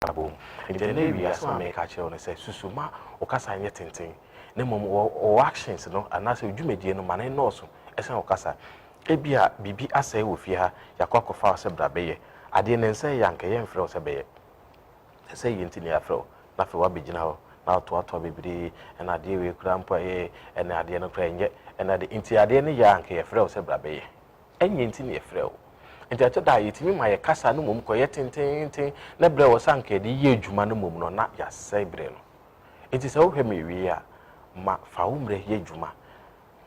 abo nti na wi aso America che on say susuma o kasa nye tenten na mom o actions no anase dwumadie no mane nọọsụ esen o kasa ebia bibi asai wo fie ha yakwakofa se brabeye ade ne nse yanka ye mfre o se beye se yenti ne afro na fe wa begina ho na to bebiri na ade we kura mpo na ade no kura nye na ade inti ade ne yanka ye fre o se brabeye enye nti ne ye fre o nti ato da yetimi ma ye kasa no mom ko ye tenten na bre wo sanka de ye adwuma no mom no na ya sai bre no nti se wo hwe me wi a ma fa wo mre ye adwuma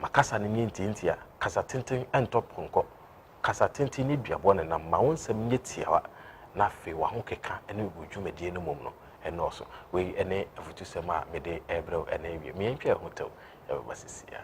makasa ne nti a kasa tenten entop nko kasa tenten ni duabo ne na ma wonsam nyetiawa na fe wa ho keka ene budwumadie no mom no eno so we ene afutu sema mede ebrew ene wie me ntwe ho tew e basisia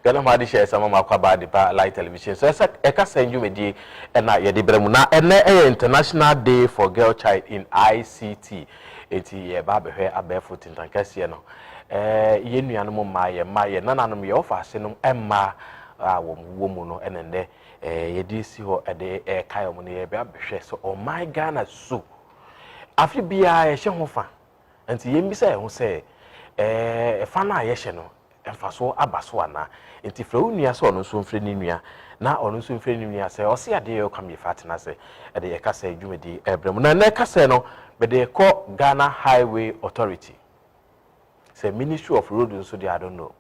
Gana ma di share sama makwa ba di pa live television so eka senju medi na ye di bremu na ene International Day for Girl Child in ICT eti ye ba behwe abefo tintankase no ye nuanom ma ye nananom ye ofa ase no emma wo mu no enende ye di si ho ede kai omo ne ye ba behwe so oh my Ghana so afi bia ye hye ho fa enti ye mbisa ye ho se fa na ye hye no emfaso abaso ana enti fra unua so ono so mfre ni nua na ono so mfre ni nua se o se ade yo kam ye fatina se ade ye kasa adwumadi ebrem na kasa no be de ko Ghana Highway Authority se Ministry of Road so dey I don't know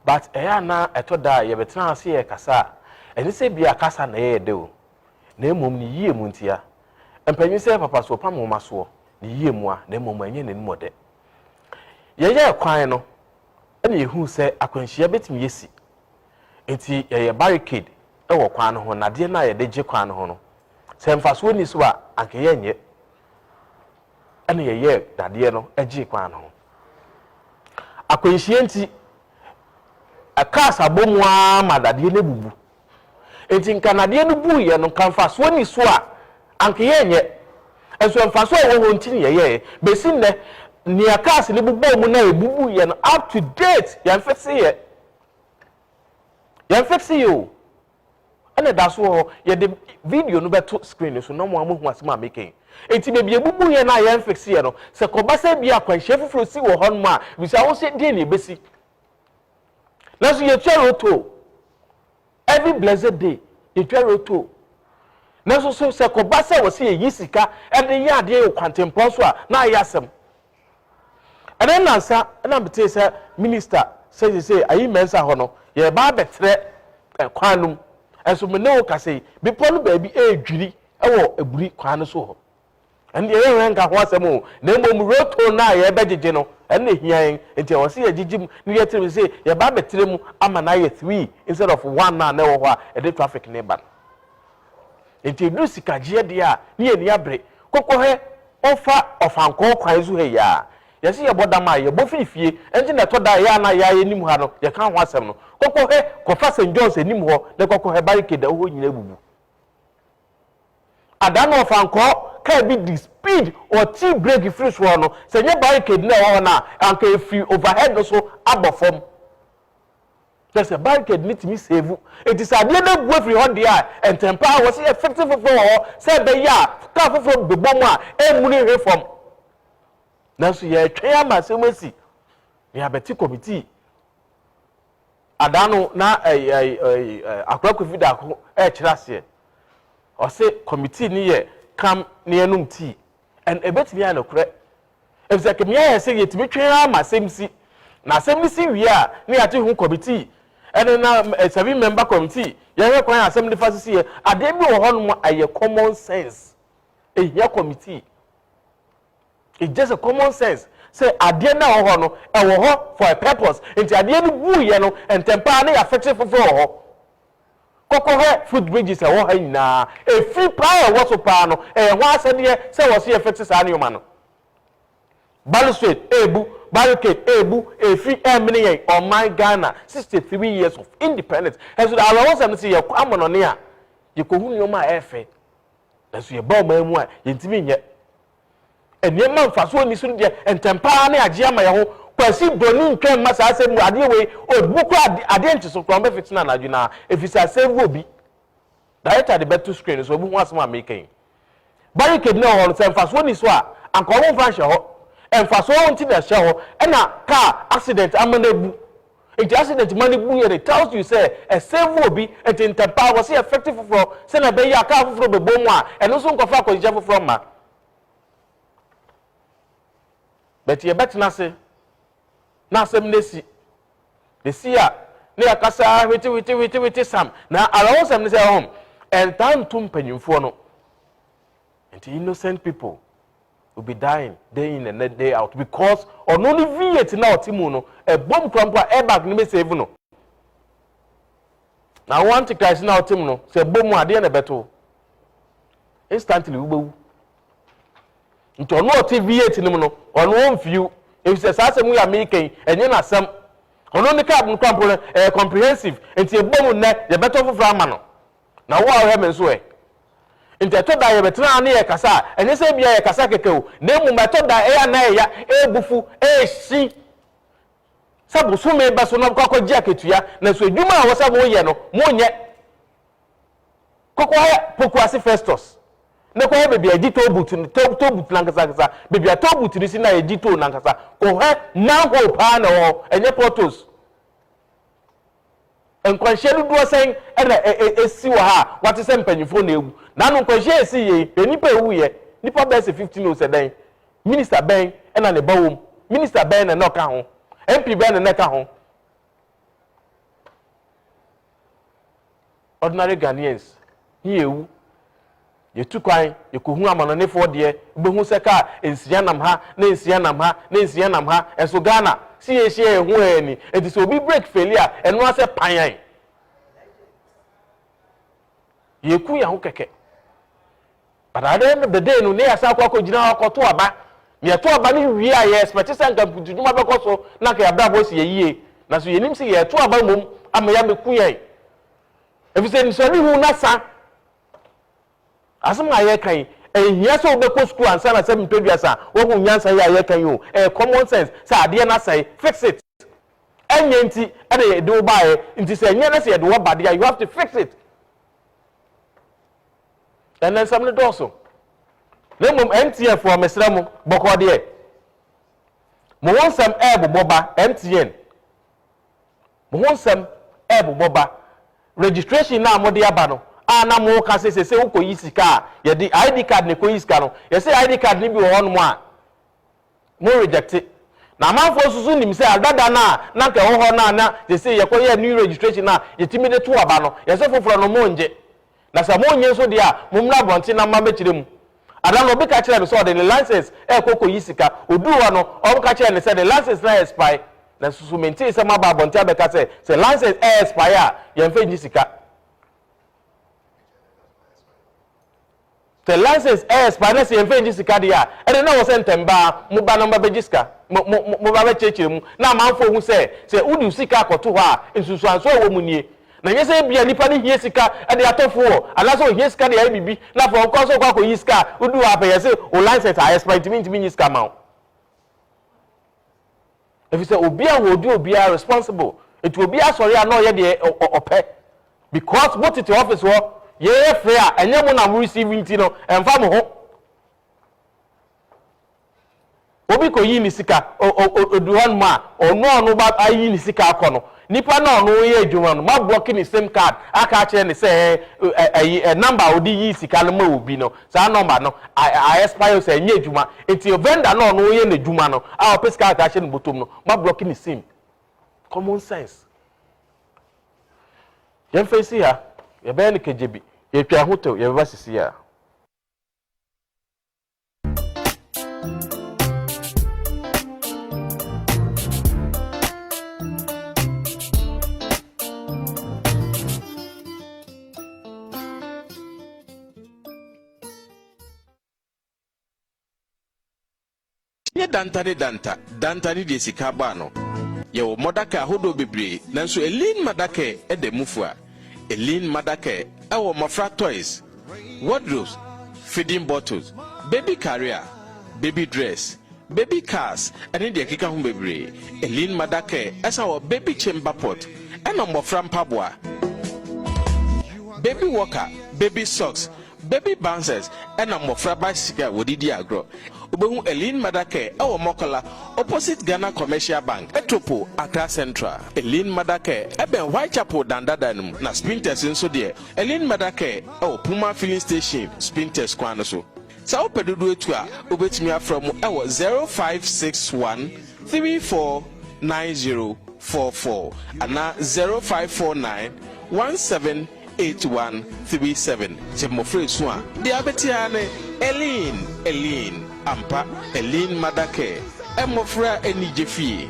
but na etoda ye betena ase ye kasa eni se bia kasa na ye de o na emom ni yie mu ntia empanyi se papa so pam ma so ni yie mu a na emom anye ne mode ye kwan no ene yehu se akwanhia betimi yesi enti ye barricade ewo kwan no ho na de na ye de je kwan no ho no se mfaso ni so a anke ye nye ene ye dade no eje kwan no ho akwanhia enti akasa bomu a madade ne bubu enti nkanade no bu ye no kanfaso ni so a anke ye nye enso mfaso wo ho ntini ye besi nne ni akasi ni bubu mu na ebubu ye no up to date yan fix you ene da so ye de video no beto screen so no mo amohu asema making enti be bie bubu ye na yan fix ye no se ko ba se bia kwanhye fufuro si wo hon ma bisa wo se de ni besi na so ye twaroto every blessed day ye twaroto na so se ko ba se wo se ye yisika e de ye ade ye kwantempo so a na ayasem and then answer na bete say minister say ayi mensa ho no ye ba betre kwanum enso me no ka say be polu ba bi edwiri ewo eburi kwan so ho and ye wen ka ho asem o na mom roto na ye bejeje no en hian enti wo say agigim ni ye tire say ye ba betre mu ama na ye 3 instead of 1 na wo ho a e de traffic ne ba enti du sikaje de a ni ye ni abre kokohe ofa ofanko kwan zo he ya yesi ye bodama ye bofifie enje na to da ya na ya enim ha no ye kan ho asem no kokko he kofa St John's enim ho le kokko he barricade ho nyina bubu adano fanko ka bi the speed or tea break free so no se nye barricade na ho na anka free overhead no so abofom there's a barricade need to be save it is ade na bu free ho dia entempa wo se effective for ho se be ya ka fofo bebom a emuni he from na so ye twa amasemasi ni abeti committee adano na akwa kofida ko kirase o se committee ni ye kam ne enum tea and ebetimi ya nokre efse kemia ye se yetimi twa amasemsi na asemsi wi a ne yate hu committee ene na 7 member committee ye hwe kwan asem de fasisi ye ade bi wo hono aye common sense ehia committee. It's just a common sense. Say adie na ho no e wo ho for a purpose. Enti adie no bu ye no entempa na ya fetche fofo ho. Kokko he food bridges e wo ha nyina. E free power wo so pa no e ho asede se wo se e fetche sa ne no. Balustrade ebu, barricade ebu, e free emini yen on my Ghana 63 years of independence. And so ala wo se ye amono ne a ye ko hu nyoma efe. Na so ye ba o ma mu a ye ntimi nye enema mfaso ni so de entempa na agye ama ye ho kwasi broni ntwem masa asem ade we obuku ade ntiso from be fix na anadwo na efisa save obi director the better screen so obu ho asem amaken barricade na ho se mfaso ni so a anko wo mfa hye ho emfaso nti na hye ho e na car accident amana bu enti accident mani bu ye tells you say a save obi enti ntempa was effective for say na be ya car foforo be bomu a eno so nkofa akogye foforo ma but ye betina say na asem nesi the sia na yakasa witi sam na arawo sam ne say home and time to mpanyimfo no and innocent people will be dying day in and day out because on only V8 na otimu no a bomb crampa airbag ni me save no na want to crash na otimu no say bomb ade na beto instantly we bewu nto no oti V8 ni mu no on one view if say sa asem ya making enye na asem ono ni cab crampa comprehensive enti bomb na ye beto fofra ama no na wo a he so nti etoda ye betra na ye kasa enye se bia ye kasa kekewo na emu metoda e na ya ebufu eshi sabu sume ba so na kwakọ ji aketua na so edwuma a wo sabu ye no monye kokwa poku ase Festus na kwa bebi agi tobut na nkasa bebi tobut ni si na agi to na nkasa ko he na ho pa na ho enye photos nkwanhye dudu sen na esi wo ha wate se mpanyifo na egu na no nkwanhye esi ye enipa ewu ye nipa bese 15 o sedan minister ben na ne bawom minister ben na ka ho MP ben na ka ho ordinary Ghanaians hi ewu ye tukwan ye kohu amanonefo de behu se ka ensia nam ha na ensia nam ha na ensia nam ha enso Ghana si ye hye ehu ani enti so obi break failure eno ase panyan ye ku ya ho keke but at the end of the day no ne asa kwa gina akoto aba me to aba ni wi a ye expect say nka putuduma be koso na ka yabra bo si ye yie na so ye nim si ye to aba mom ama ya me ku yan if say so ni hu na sa asem aye kan ehia so be ko school ansa na se mpedua wo hu nyansa ya aye kan yo common sense sa ade na say fix it enye nti ade do bae nti say enye na say de wo bade you have to fix it and then some also nemum MTN for mesramo boko de mo won sam boba MTN mo won sam boba registration na mo de aba no ana mo ka se ukoyi sika ye di ID card ne koyi sika no ye say ID card ni bi wo hono mo a mo reject it na manfo susu nim say adada na ka ho na ye say ye koyi new registration na ye timide to aba no ye say foforo no mo nje na sa mo nyen so dia mo mra bonti na ma mekire mu ada no bi ka kire me so the license kokoyi sika oduwa no o ka kire ne say the license na expire na susu maintain say ma ba bonti abeka say license expire ye mfa nyi sika the license expire say mfa nyi sika dia e na wo say ntemba mo ba number be jiska mo ba be chechire mu na manfo hu say udi sika akoto ho a nsusu anso wo mu nie na nyese bia nipa ni hie sika e de atofo ala so hie sika de ya bibi na for ko so kwa yi sika udu apa ye say o license a expire ntimi nyi sika ma if you say obi a wo di obi a responsible it will be a sorry no ye de ope because what it office wo ye free a enye mo na mo receive nti no emfa mo ho obi ko yi ni sika odu hon ma ono ba ayi ni sika akono nipa na ono ye adwuma no ma block ni same card aka kire ni say number odi yi sika no ma obi no sa number no I expire say nye adwuma enti vendor na ono ye na adwuma no a pesika aka kire no botom no ma block ni same common sense yen face ya ye be ni kejebi ye twa hotel ye ba sisi ya ye dantani de sika ba no ye wo modaka hodo bebre nanso elin madaka e de mufua elin madaka e wo mafra toys wardrobes feeding bottles baby carrier baby dress, baby cars, and in the kika humbebre, Elin Madake, as our baby chamber pot, and a mofram pabwa, baby walker, baby socks, baby bouncers, and a mofra bicycle with the agro. Ubu Elin Madake, our Mokola, opposite Ghana Commercial Bank, Etropo, Accra Central. Elin Madake, Eben Whitechapel Dandadanum, na Sprinters in so dear. Elin Madake, our Puma filling station, Sprinters Quanoso. Sao Pedudu Etua, Ubetimia from our 0561 349044 and now 0549 178137. Jemofre Swan, the Abetiane, Elin. Ampa Elin Madake Emofra Eni Jefi.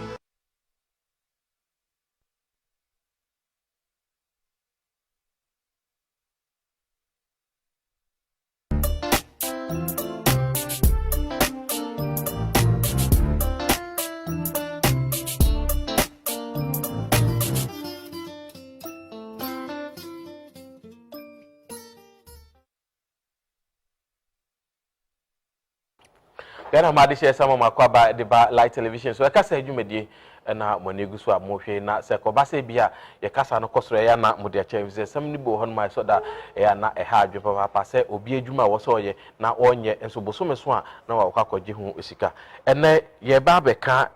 Ghana madi share some makwaba de ba light television so ekasa adwumadi na monegu so amohwe na se kobase bia ye kasa no kosoro ya na mode akyem sem ni bo hon mai so da ya na eha adwe papa se obi adwuma wo so ye na onye enso bosome so a na wa kwakogye ho osika ene ye ba beka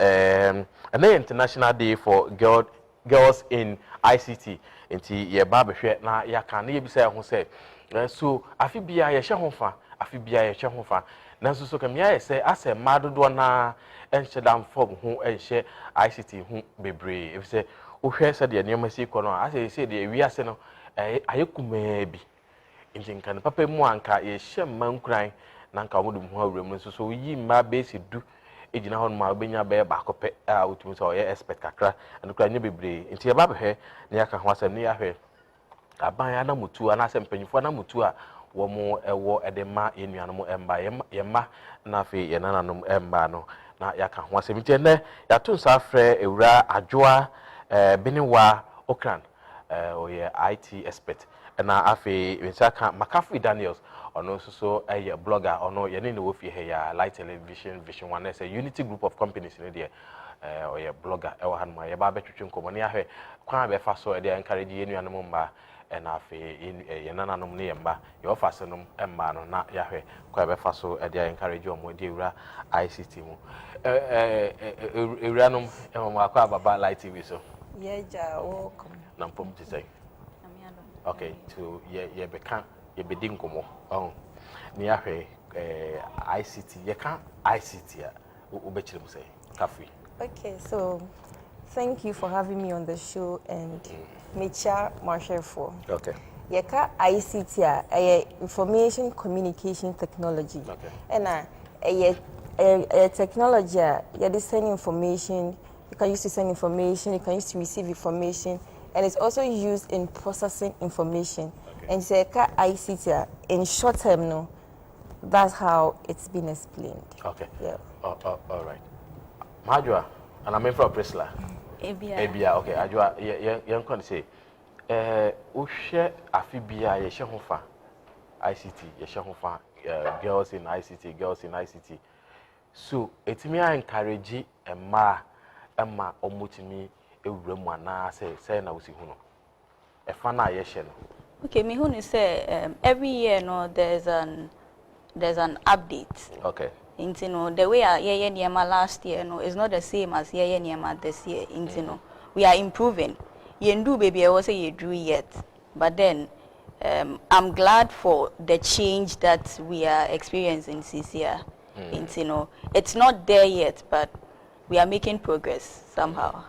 ene International Day for Girls in ICT enti ye ba behwe na ya kan na ye bisa ho se so afi bia ye hye ho fa nanso so kamia ese ase madodo na enhyedam form ho enhye ICT ho bebre efise ohwe se de nneema si kono ase se de wiase no ayekuma bi ntinka ne papa mu anka ye hye mankuran na anka modum ho awuram nso so yi ma base du ejina ho ma obenya be ba kope a otum so ye expect kakra anukra nye bebre nti ye ba behwe ne yaka ho asem ne ya hwe aban ya na mutu ana asem panyifo na mutu a womo ewo edema yenuanom emba yema na fe yenananom emba no na yaka ho asem nti ne ya to nsa frɛ ewura adwoa biniwa okran oye IT expert na afe nsaka Makafi Daniels ono so eye blogger ono yene ne wo fi he ya Light Television Vision One say Unity Group of Companies ne de oye blogger ewo hanma ye ba betwetwe nkomo ne ahwe kwan be fa so e de encourage yenuanom mba na afi yenananom ne yemba ye ofase nom emba no na yahwe kwa be fa so e de encourage omo de ewura ICT mu ewuranom emo akwa baba Light TV so yeja welcome nampom ti say okay to ye beka ye bedi nkomo ne yahwe ICT ye kan ICT a obechire mu say kafi. Okay, so thank you for having me on the show and Mecha Marshall for. Okay. Yeka ICT information communication technology. Okay. And a technology you send information, you can use to send information, you can use to receive information, and it's also used in processing information. Okay. And so yeka ICT in short term no, that's how it's been explained. Okay. Yeah. All right. Majua, and I'm in for Priscilla. Ebia, okay. Ajua, you can say, Ushe Afibia, Yeshahofa, ICT, Yeshahofa, girls in ICT. So, it's me I encourage Emma Omutimi, a Remwana, say, na Usihuno. A fana yeshen. Okay, me who say every year no there's an update. Okay. You know, the way our Niema last year no is not the same as Niema this year. You know, we are improving. Yendu baby, I was say you do yet, but then I'm glad for the change that we are experiencing this year. You know, it's not there yet, but we are making progress somehow.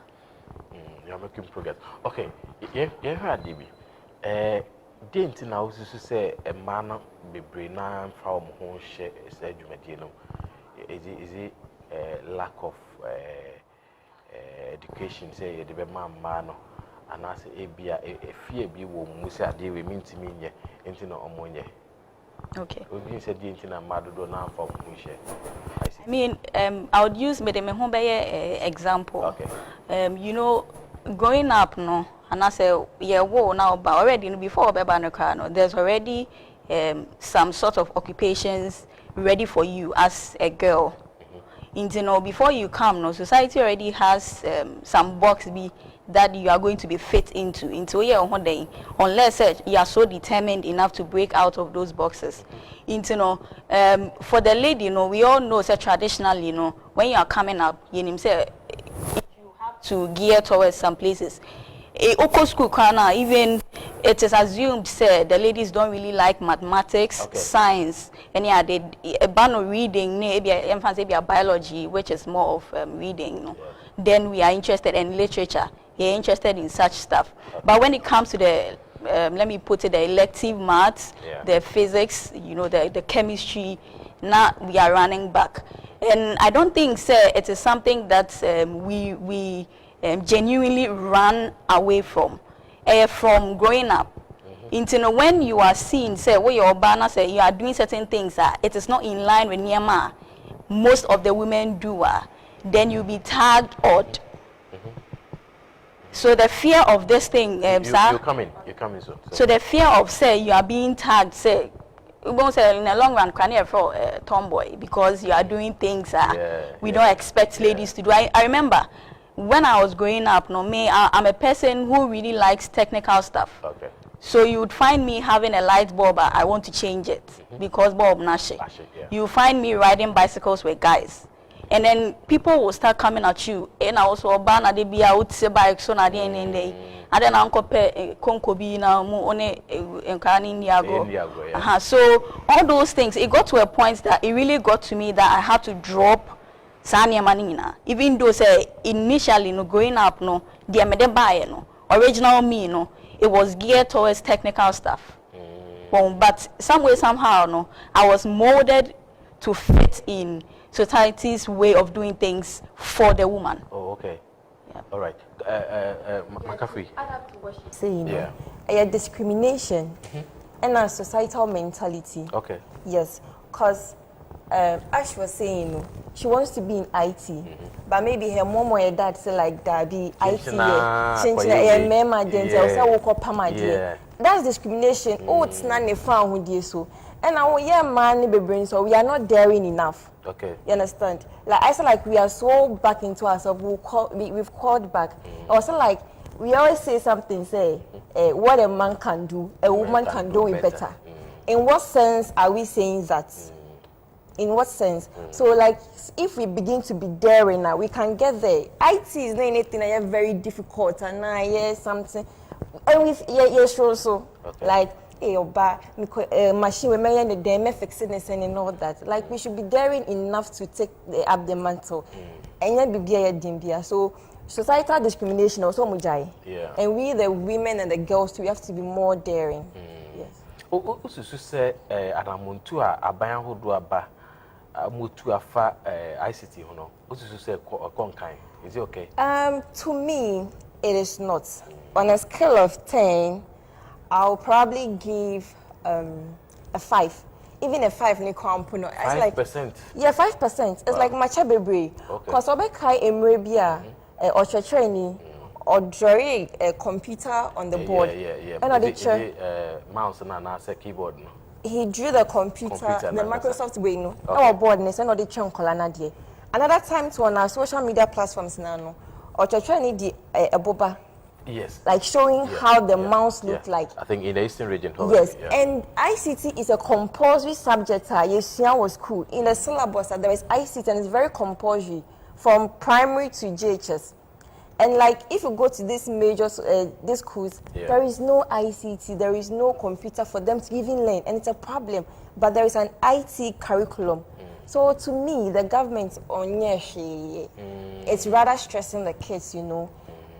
You are making progress. Okay, you heard DB. Didn't now also say a man be brain from home share said you know. Is it lack of education? Say the man, and I say a fear be womb, Musa, they will mean to me into no ammonia. Okay. We said the internet mother don't have for share. I mean, I would use me home example. Okay. You know, growing up, no, and I say, yeah, whoa, now, but already before Beba no car, no, there's already some sort of occupations ready for you as a girl. You know, before you come, no, society already has some box that you are going to be fit into here one day, unless you are so determined enough to break out of those boxes. You know, for the lady, you know, we all know that traditionally, you know, when you are coming up, you know, say you have to gear towards some places. Oko school kana, even it is assumed say the ladies don't really like mathematics, science, and yeah, they ban of reading, maybe emphasis biology, which is more of reading. You know. Then we are interested in literature. You're interested in such stuff. But when it comes to the let me put it, the elective maths, the physics, you know, the chemistry, now we are running back. And I don't think, sir, it is something that we genuinely run away from growing up. Into when you are seen, say, where your banner say you are doing certain things, it is not in line with Nyama, most of the women do, then you'll be tagged odd. So the fear of this thing, sir. You're coming soon. So the fear of, say, you are being tagged, say, we won't say in the long run, can you for tomboy because you are doing things we don't expect ladies to do. I remember when I was growing up, no, I'm a person who really likes technical stuff. Okay. So you would find me having a light bulb, I want to change it because bulb nashi. You find me riding bicycles with guys. And then people will start coming at you. And I also ban they be out bike so na day and then uncle konko bi na mu one enkani ndiago. So all those things, it got to a point that it really got to me that I had to drop Sanya Manina. Even though say initially no growing up no the buy no original me no it was geared towards technical stuff. But some way somehow no I was molded to fit in society's way of doing things for the woman. Oh, okay. Yeah. All right. Makafui. Saying a discrimination and a societal mentality. Okay. Yes, because Ash was saying she wants to be in IT, but maybe her mom or her dad say like that be IT. That's discrimination. Oh, it's not a fan with you so. And our man be brain, so we are not daring enough. Okay. You understand? Like I feel like we are so back into ourselves. We've called back. Also like we always say something. Say what a man can do, a woman can do it better. In what sense are we saying that? In what sense? So like if we begin to be daring now, we can get there. IT is not anything that is very difficult and something. And with sure so like. Machine women the them fixing and all that. Like we should be daring enough to take up the mantle. And then be a dimbia. So societal discrimination also mujai. Yeah. And we the women and the girls too, we have to be more daring. Yes. Also say adamuntu aban hodo aba mutu afa ICT hono. Also say konkan. Is it okay? To me it is not. On a scale of 10 I'll probably give a 5. Even a 5 ni kwampuno. 5%? Yeah, 5%. It's like macha bebre. Because obekai emrebia or training or drawing a computer on the board. Yeah. And mouse and keyboard. No? He drew the computer the Microsoft way no. Our board and the chunk colana. Another time to on our social media platforms now or training the a boba. Yes. Like showing how the mouse look like. I think in the eastern region. Yes. And ICT is a compulsory subject. Yes, was cool. In the syllabus, there is ICT and it's very compulsory from primary to JHS. And like if you go to these major these schools, there is no ICT, there is no computer for them to even learn, and it's a problem. But there is an IT curriculum. So to me, the government on it's rather stressing the kids, you know.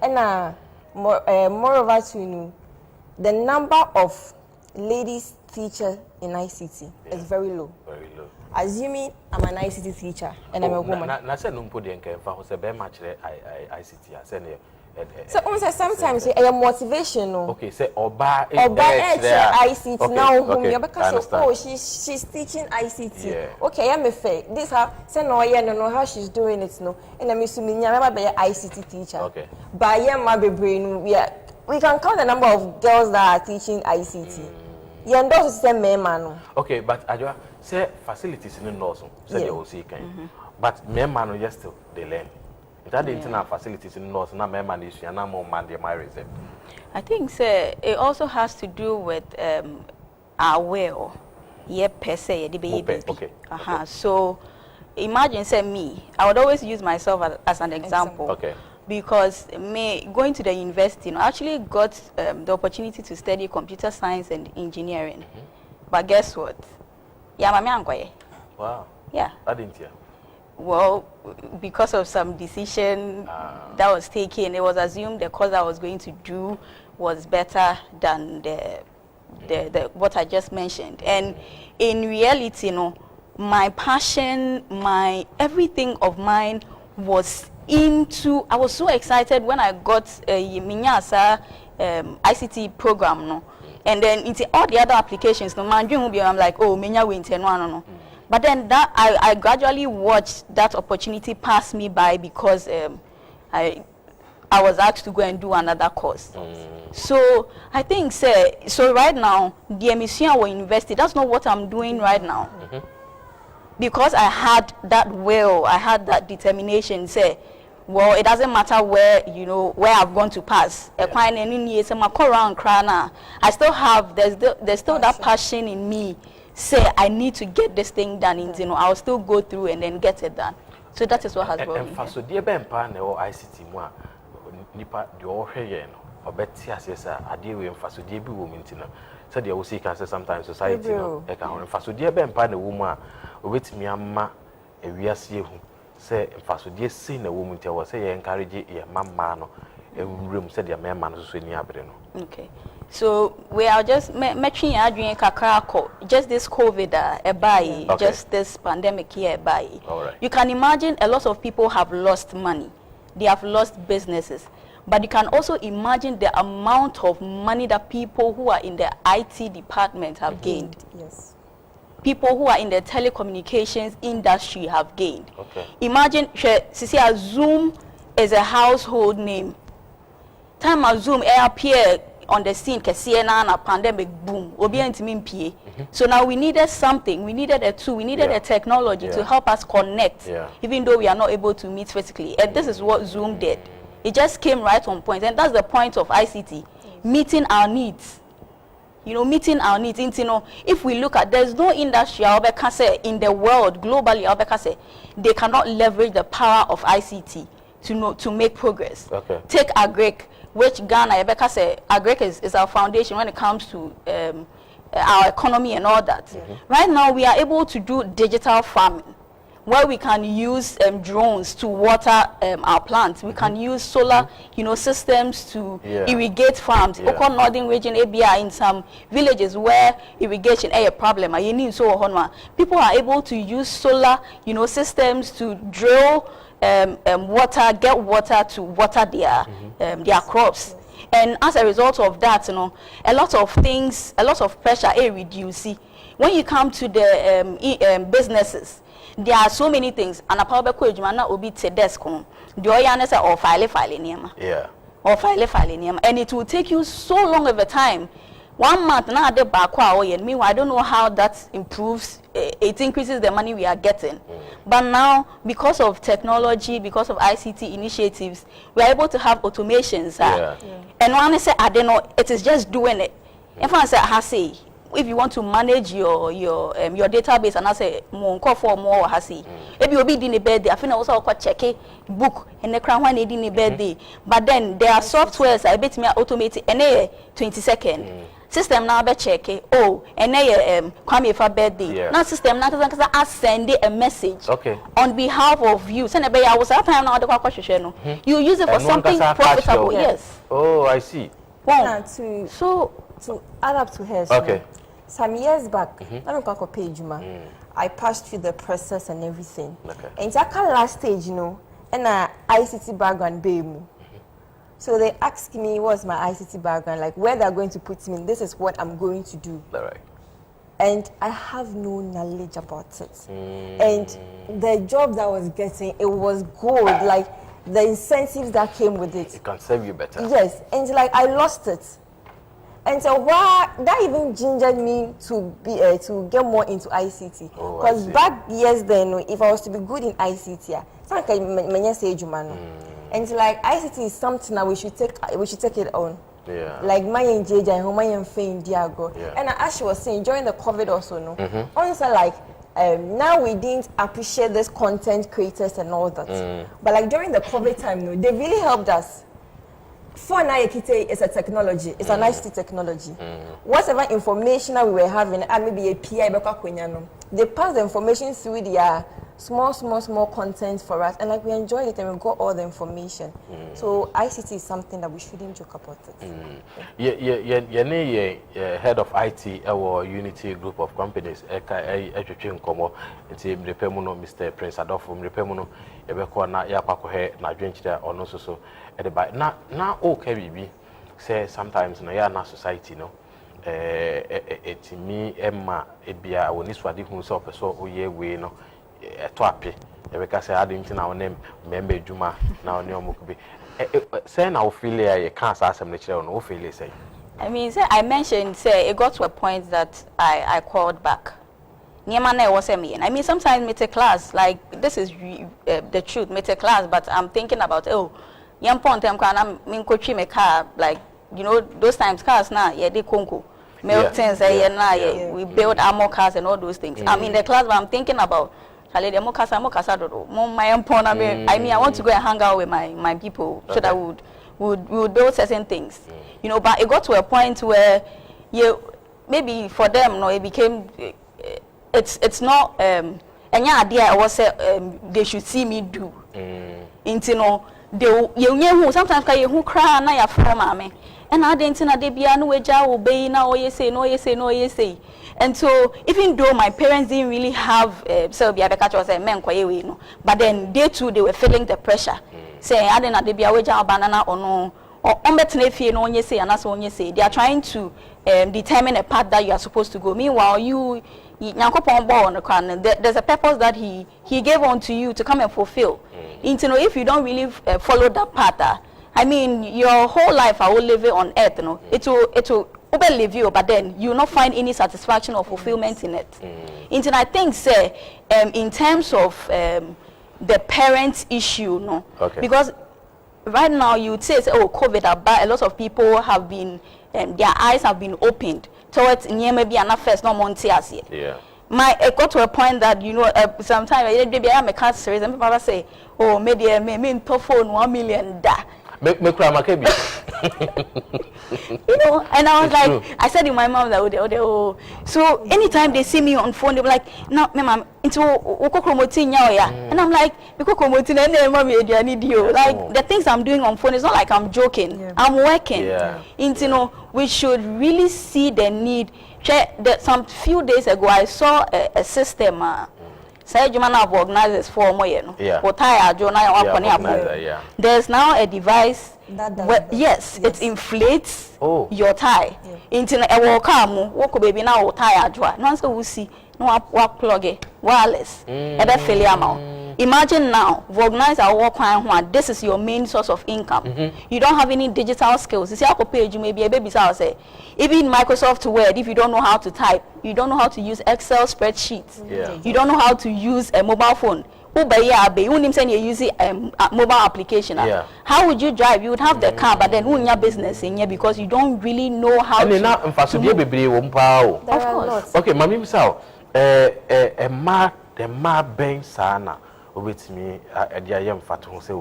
And moreover, to you know, the number of ladies teachers in ICT is very low. Very low. Assuming I'm an ICT teacher and I'm a woman. I said no put the ICT. I said so sometimes a motivation. Okay, say Oba ICT now because oh she's teaching ICT. Yeah. Okay, I'm a fake. This how say no know how she's doing it no. And I'm assuming I'm be ICT teacher. Okay. But yeah, my brain we can count the number of girls that are teaching ICT. Yeah, and those same man. Okay, but Ajwa say facilities in the north, say they will see kind. But men just still they learn. That the internal facilities in the north, now men is now more man they marry them. I think it also has to do with our will. Yeah, per se, the baby. Okay. So imagine, say me, I would always use myself as an example. Okay. Because me going to the university, I actually got the opportunity to study computer science and engineering. But guess what? Yeah, my Wow. Yeah. I didn't hear. Well, because of some decision that was taken, it was assumed the course I was going to do was better than the what I just mentioned. And in reality, my passion, my everything of mine was into. I was so excited when I got a Minyasa ICT program, and then into all the other applications. No, I'm like, oh, Minya winter, no. But then that I gradually watched that opportunity pass me by because I was asked to go and do another course. So I think so right now the emission I will invest. That's not what I'm doing right now. Because I had that will, I had that determination. Well, it doesn't matter where where I've gone to pass. I still have there's still that passion in me. I need to get this thing done. I'll still go through and then get it done. So that is what has brought me. So dear Ben Pan or ICT one nipa the all here or better as I deal with so dear be woman. So they will see cancer sometimes society. So dear Ben Pan a woman with me amma a we are see who say so dear seen a woman tell us say encourage a man a room said your man so near. Okay. So we are just matching Adrian Kakarako, just this COVID just this pandemic here All right. You can imagine a lot of people have lost money. They have lost businesses. But you can also imagine the amount of money that people who are in the IT department have gained. Yes. People who are in the telecommunications industry have gained. Okay. Imagine, Zoom is a household name. Time as Zoom appear on the scene, a pandemic boom. So now we needed something. We needed a tool. We needed a technology to help us connect, even though we are not able to meet physically. And this is what Zoom did. It just came right on point, and that's the point of ICT: meeting our needs. Meeting our needs. If we look at, there's no industry in the world globally, they cannot leverage the power of ICT to make progress. Okay. Take agric, which Ghana, agric is our foundation when it comes to our economy and all that. Right now, we are able to do digital farming, where we can use drones to water our plants. We can use solar, systems to irrigate farms. Northern region, in some villages where irrigation is a problem, people are able to use solar, systems to drill water, get water to water their crops. And as a result of that, a lot of things, a lot of pressure reduces. When you come to the businesses, there are so many things. And a power na obi te desk on. The oyane say or file niema. Yeah. Or file niema. And it will take you so long of a time. 1 month na de bakwa oyen. Meanwhile, I don't know how that improves. It increases the money we are getting. But now, because of technology, because of ICT initiatives, we are able to have automations. And one say, I don't know, it is just doing it. If I say, if you want to manage your database, and I say more hasi, maybe you'll be doing a birthday. I think also check a book and the crown one in a birthday. But then there are softwares I bet me automated and 20 seconds. System now be check and Kwame for birthday. Now system now I send a message on behalf of you. Send a I was that time now the question. You use it for something profitable. Yes. Oh, I see. Wow. To add up to her. Okay. Some years back, I passed through the process and everything. And that last stage, and ICT background, baby. So they asked me what's my ICT background, like where they're going to put me. This is what I'm going to do. All right. And I have no knowledge about it. And the job that I was getting, it was gold. Like the incentives that came with it. It can serve you better. Yes, and like I lost it. And so why that even gingered me to be to get more into ICT. Because back years then, if I was to be good in ICT, and it's like ICT is something that we should take it on. Yeah. Like my engage and home and fame Diago. And as she was saying during the COVID also honestly like now we didn't appreciate this content creators and all that. But like during the COVID time, they really helped us. For now, ICT is a technology. It's an ICT technology. Whatever information that we were having, and maybe a PI, they pass the information through their small content for us, and like we enjoyed it and we got all the information. So ICT is something that we shouldn't joke about it. Yeah, head of IT our Unity group of companies. Mr. Prince Adolfo Mrepemuno, Ebekona Yapakohe, Nadrinchida, or no so. Now, okay, baby, say sometimes no, na society, no. It me, Emma, it be a when this was different, so we no. Twapi, because I didn't know name, member Juma, now Neomukubi. Say now, failure, you can't ask them the children, no failure. Say, I mean, I mentioned, it got to a point that I called back. Niamane was me. I mean, sometimes me take class, like, this is the truth, me take class, but I'm thinking about, young point, I'm going to me car, like, you know, those times cars now, they conco. We build armor cars and all those things. I'm in the class, but I'm thinking about. I mean, I want to go and hang out with my people so that we would build certain things, you know. But it got to a point where maybe for them, no, it became it's not any idea. I was they should see me do. Into no, they sometimes who cry na ya from me. And I didn't know they be no way obey now. You say. And so, even though my parents didn't really have but then they too, they were feeling the pressure. Saying, I didn't know they be a banana or no. Or no say, and that's what you say. They are trying to determine a path that you are supposed to go. Meanwhile, there's a purpose that he gave unto you to come and fulfill. If you don't really follow that path, I mean, your whole life I will live it on earth, you know. It will overlive you, but then you will not find any satisfaction or fulfillment in it. And I think, say, in terms of the parents' issue, no, because right now you would say, COVID, a lot of people have been, their eyes have been opened towards maybe an first no months. Yeah. It got to a point that, you know, sometimes I am a cat series and people say, maybe in phone 1 million da. You know, and I was like, I said in my mom that so anytime they see me on phone, they be like, no, ma'am, into and I'm like, like the things I'm doing on phone is not like I'm joking. I'm working. You know, we should really see the need. Some few days ago, I saw a system. Organizers for more, there's now a device yes, it inflates your tie. Into a walk baby now tie adwa. No answer we see no plug it wireless. Imagine now, organize our work one. This is your main source of income. You don't have any digital skills. You see, I could page you maybe a baby. So say, even Microsoft Word, if you don't know how to type, you don't know how to use Excel spreadsheets. You don't know how to use a mobile phone. You use a mobile application. How would you drive? You would have the car, but then who in your business in here because you don't really know how to. Of course. Okay, Mami Sao, ma ben sana. With me, a young fat who say,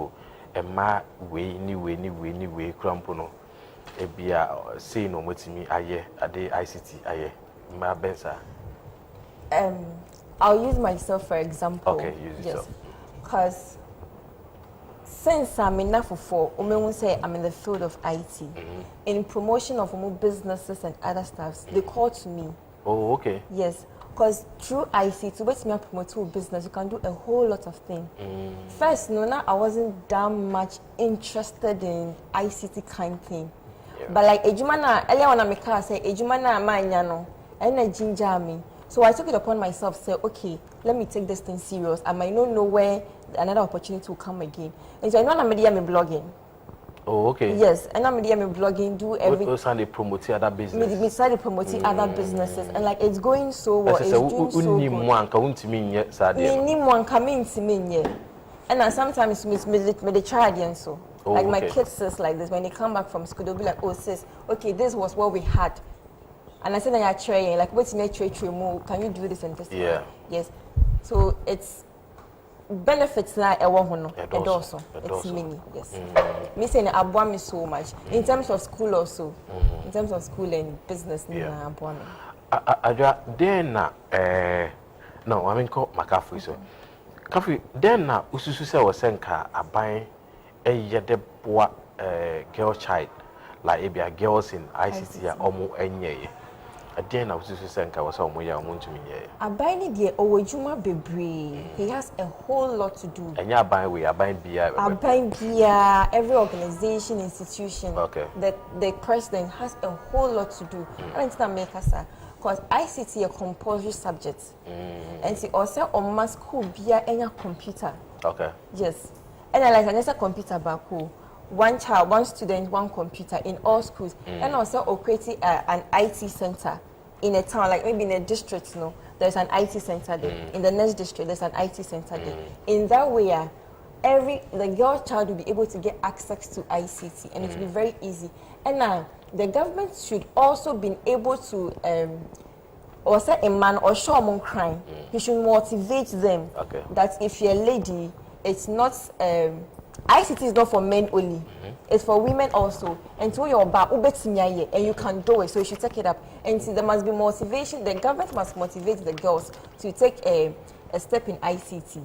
a ma way, way, crampono. A beer say no with me, aye, a day ICT, ma bensa. I'll use myself for example. Okay, use yourself. Because since I'm enough for say I'm in the field of IT, in promotion of more businesses and other stuff, they call to me. Oh, okay. Yes. Because through ICT, when you promote a business, you can do a whole lot of things. First, I wasn't that much interested in ICT kind thing. But like Ejumana, earlier when I say Ejumana manyano, and a ginger me. So I took it upon myself, say, okay, let me take this thing serious. I might not know where another opportunity will come again. And so I know I'm blogging. Oh, okay. Yes, and I'm me blogging, do everything. Also, they promote other business. Me started promoting other businesses, and like it's going so well. It's doing so good. One coming to me, and then sometimes me they try again so. Oh, like my okay. kids says like this when they come back from school, they'll be like, "Oh sis, okay, this was what we had," and I said, "I try like what's my tray more? Can you do this and this?" Yeah. Yes. So it's benefits na ewo ho no edoso it's many yes me say na abua me so much in terms of school also in terms of school and business na abua me adwa den na no I mean ko makafu so kafu den na ususu se wo senka aban eyede boa girl child like ebia girls in ICT ya omo enyeye den na ususu senka wo se omo ya omo ntumi nyeye aban ni de owajuma bebre he has a whole lot to do enya aban we aban bia every organization institution okay. The president has a whole lot to do I mean that make us because ICT a compulsory subject and see also on my school bia enya computer okay yes and I like another computer back home. One child, one student, one computer in all schools. And also creating an IT center in a town, like maybe in a district, no, there's an IT center there. In the next district, there's an IT center there. In that way, the girl child will be able to get access to ICT and it will be very easy. And now, the government should also be able to or say a man or show them crime. He should motivate them that if you're a lady, it's not ICT is not for men only. It's for women also. And to your back, and you can do it. So you should take it up. And see, there must be motivation. The government must motivate the girls to take a step in ICT.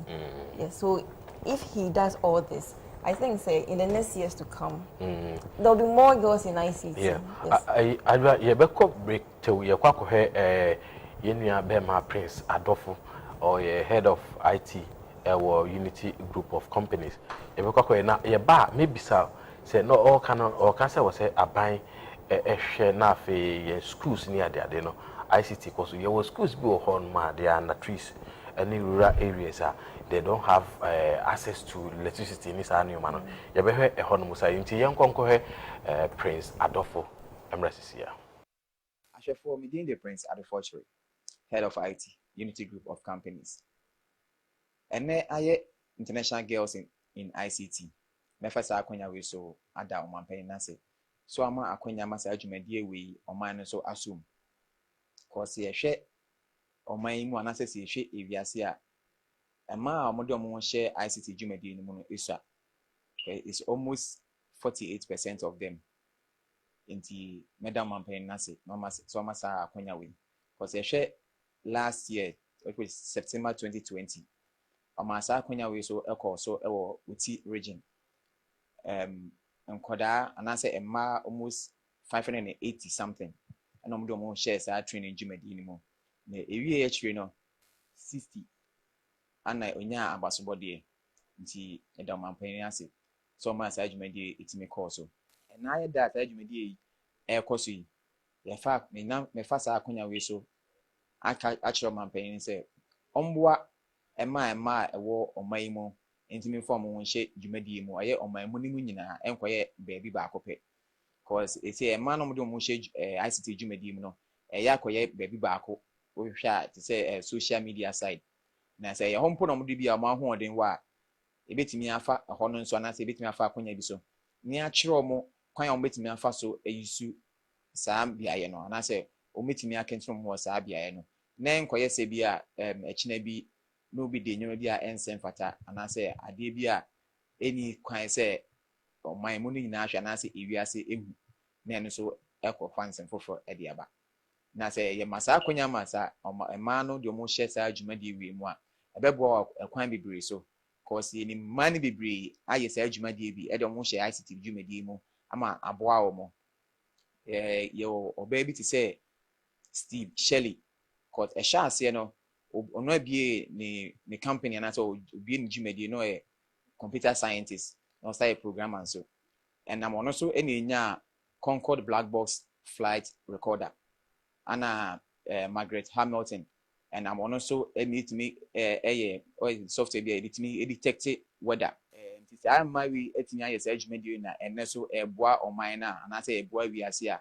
Yeah, so if he does all this, I think say in the next years to come, there'll be more girls in ICT. Yeah. Yes. I break to your quack Yenya Bema Prince Adolfo or head of IT or Unity group of companies. If you na ye ba maybe say no all can or can say was a buying a share na fe schools near there no ICT because your schools be on ma they are under trees any rural areas they don't have access to electricity in this annual man. You be a honomusa into young conquer Prince Adolfo Emrasisia. I shall form within the Prince Adolfo, head of IT, Unity Group of Companies. And then I international girls in ICT. My first akwanya we so ada o man penny nase. So ama akwanya masa adwumadie we o man so assume. Cause ye hwe o man mu anase se hwe ewiase a ema omode omo share ICT adwumadie ni mu no isua. It's almost 48% of them. Inti madam man penny nase no mas so masa akwanya we. Cause ye hwe last year, it was September 2020. Amasa akwanya we so ekọ so ewo uti region nkoda anase emma almost 580 something and omo mo shares are training jumadi ni mo na ewie achire no 60 ana onya abasobode nti edam mampani ase so ma sa jumadi itimi call so and na that jumadi ekọ so yi the fact me fa sa akwanya we so aka achiro mampani say omboa Emma ewo omaimo intimi form won hye dwumadi mu aye omaimo ni mu nyina enkoye baabi ba akopɛ cause ese Emma no mo hye ICT dwumadi mu no yakoye baabi ba ako wo hwɛ a te sɛ social media side na sɛ ye hompo no mo de bia mo ahoɔden wa ebetimi afa hɔ no nso na sɛ ebetimi afa akonya bi so ni akyerɛ mo kwan a mo betimi afa so ayisu saa biaye no na sɛ o metimi akentro mo saa biaye no na enkoye sɛ bi a ekina bi no be de nyoma bi a ensen fata anase ade bi a eni kwan se oman mu ni na ahwa anase ewiase ehu na eno so ekọ fansen foforo e de aba na se ye masa akonya masa ema no de mo hye sa adwuma de wi mu a ebebo ekwan bebre so cause eni man bebre aye sa adwuma de bi e de mo hye ICT adwuma de mu ama aboa wo mo ye oba bi ti se Steve Shelley cause e sha ase no ono abie ni company na so obie ni jumadi no e computer scientist no start programmer so and am ono so enya Concorde black box flight recorder ana Margaret Hamilton and am ono so need me software be edit me detect weather say I my we etinya yes adwumadi na enne so eboa oman na ana say eboa wiase a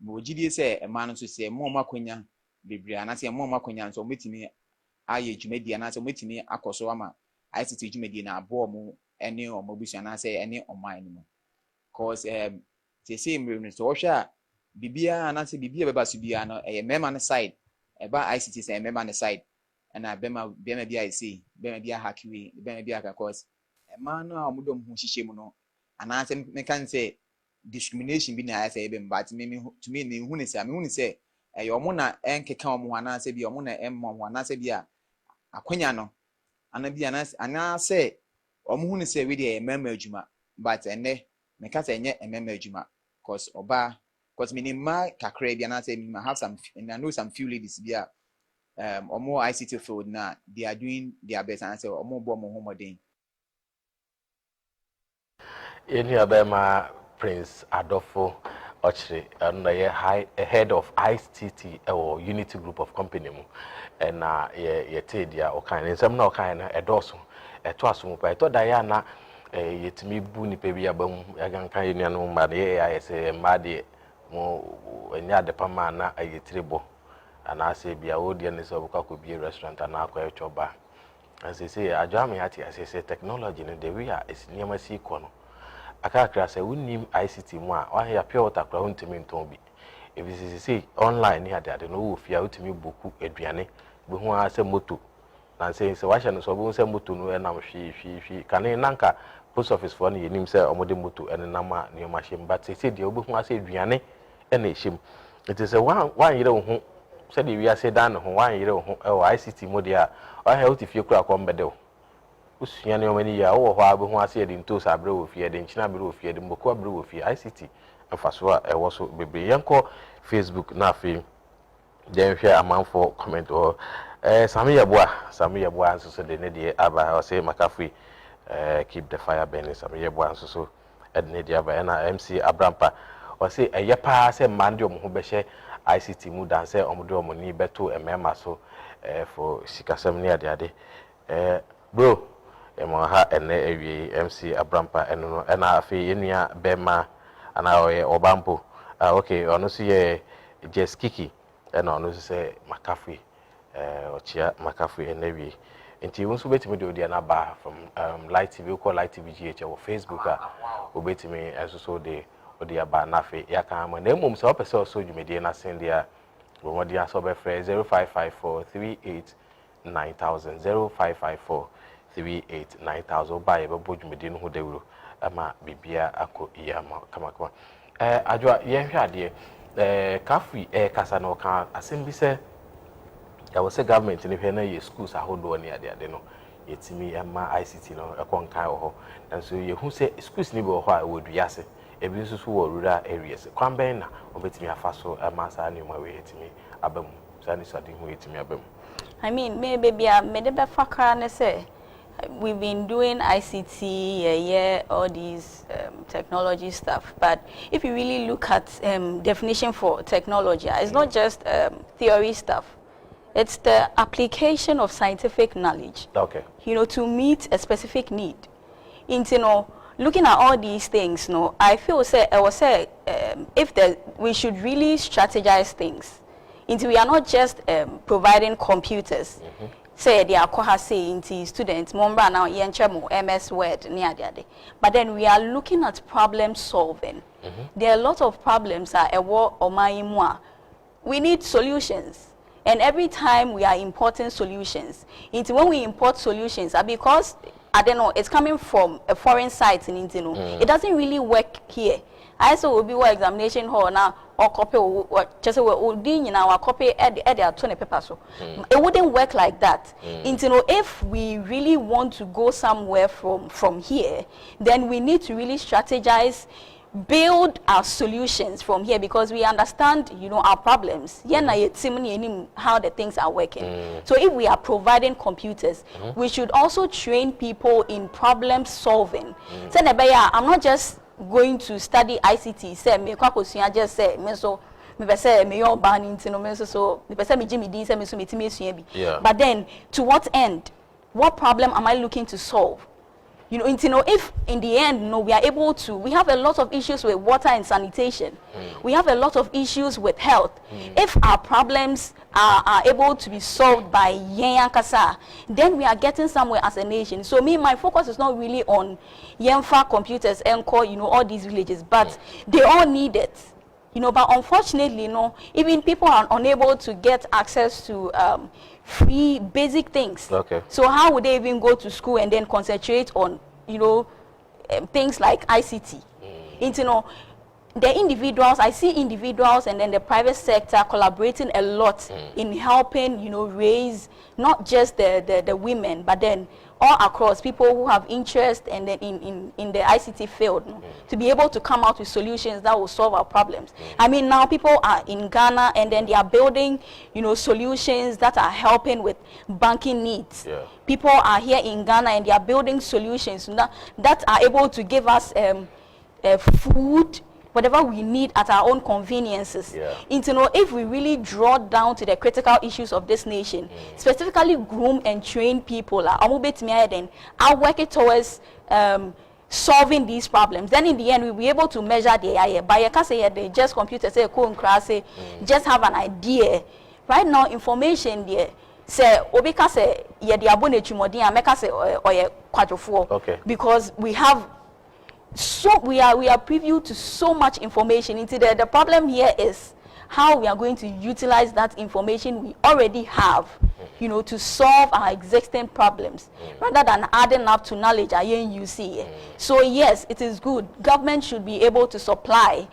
mo gidie say e man so say mo makonya bebre ana say mo makonya so metimi aye adwumadi ana say metimi akoso ama ICT adwumadi na abo mo ene o mobusu ana say ene oman ni mo cause say me so hwa bibia ana say bibia beba so bia no e mema ne side eba ICT say mema ne side ana bema bia I say bema bia hakiwi bema bia ka cause man no amudom hu hihye mu no ana say me kan say discrimination bi na say be but me to me hu ne say e omo na enkeka omo ana say bi omo na emmo ho ana say bia akwanya no ana bia ana say omo hu ne say we dey emema adwuma but ene me ka say enye emema adwuma cause oba cause me ni ma kakra bia na say me have some and I know some few ladies bia omo ICT field na they are doing their best and say omo bo mo homodin Any abema Prince Adolfo Ochre and head of ICT or Unity Group of Company mu and ye tedia o kan nsem na o kan na edoso eto asomo pa eto da ya na yetimi bu ni pe bia bam ya gan kan ye nuanu ma na ye ayese ma de mo enya de pama na ayetirebo ana ase bia o de ne so ko bi restaurant na akwa echoba as say ajami ati as technology no the way is niam si ko no akakra say unim ICT mu a wa ya pure water kra huntimi nton bi if you say online ni ade no wo fia utimi boku aduane be hu ase moto na say wa hye no so bo say moto no enam hwi kane nanka post office for no yenim say omode moto enam a ne ma hye but say de obo hu ase aduane ena ehyem it is a one yire wo hu say de wi ase dan no ho one yire wo hu e wo ICT mu de a wa hye utifie kura ko mbede wo usua ne omani ya wo ho abe ho ase de ntos abre wo fie de nchina abre wo fie de mboko abre wo fie ICT afaso a ewo so bebe yenko Facebook na afi den hwe amanfo comment o Sami Yeboa so de ne de aba o say makafui keep the fire burning Sami Yeboa so de ne de aba na MC Abrampa o say eyepa say mande omo ho be hye ICT mu dan say omo de omo ni beto emema so for sikasam ni ade bro emo ha ene ewie MC Abrampa eno no na afi enua bema ana oye obampo okay ono so ye just kiki ena ono so say makafui ochia makafui enewie nti wonso betimi de odi na ba from Light TV ko Light TV GH or Facebook obetimi eso so de odi aba na afi yaka ama na emom se opese so dwumedie na sendia wo modi aso be frɛ 0554389000 0554389000 ba ye be bodwumedie no ho dawuro ama bibia akọ iyama kama adwa ye hwe ade kafui kasa no ka asembi se ya wose government ne hwe na ye schools ahodo ne ade no yetimi ama ICT no ekonkan ho nanso ye hu se schools ni be ho a woduase ebi nso so wo rural areas kwamben na obetimi afaso ama sa ne ma we yetimi abam sa ni sadi hu yetimi abam. I mean maybe bia me de be fakra ne say we've been doing ICT, all these technology stuff. But if you really look at definition for technology, it's not just theory stuff. It's the application of scientific knowledge. Okay. You know, to meet a specific need. You know, looking at all these things, I feel we should really strategize things. We are not just providing computers. Say they are saying students momba now MS Word but then we are looking at problem solving. There are a lot of problems we need solutions, and every time we are importing solutions, when we import solutions because I don't know, it's coming from a foreign site in it doesn't really work here. I also will be what examination hall now or copy or just our copy at the 20 paper so it wouldn't work like that. If we really want to go somewhere from here, then we need to really strategize, build our solutions from here because we understand, our problems. How the things are working. So if we are providing computers, we should also train people in problem solving. So I'm not just going to study ICT. Say me kwakosua just say me so me say me your ban into no me so me say me Jimmy D say me so me timi esua bi. But then to what end? What problem am I looking to solve? You know, if in the end, we are able to, we have a lot of issues with water and sanitation. We have a lot of issues with health. If our problems are able to be solved by Yenkasa, then we are getting somewhere as a nation. So my focus is not really on Yenfa computers, Encore, all these villages, but they all need it. But unfortunately, even people are unable to get access to free basic things. Okay. So how would they even go to school and then concentrate on, things like ICT? The individuals, I see individuals and then the private sector collaborating a lot in helping, raise not just the women, but then all across people who have interest and then in the ICT field to be able to come out with solutions that will solve our problems. I mean, now people are in Ghana and then they are building, solutions that are helping with banking needs. Yeah. People are here in Ghana and they are building solutions that are able to give us food, whatever we need at our own conveniences. Yeah. If we really draw down to the critical issues of this nation, specifically groom and train people, I'll work it towards solving these problems. Then in the end, we'll be able to measure the AI. By a case, they just computers say, just have an idea. Right now, information there. Say, obika say, yeah, the abone chumodi, and make us say, okay. Because we have. So we are privy to so much information. The problem here is how we are going to utilize that information we already have, to solve our existing problems, rather than adding up to knowledge you see. So yes, it is good. Government should be able to supply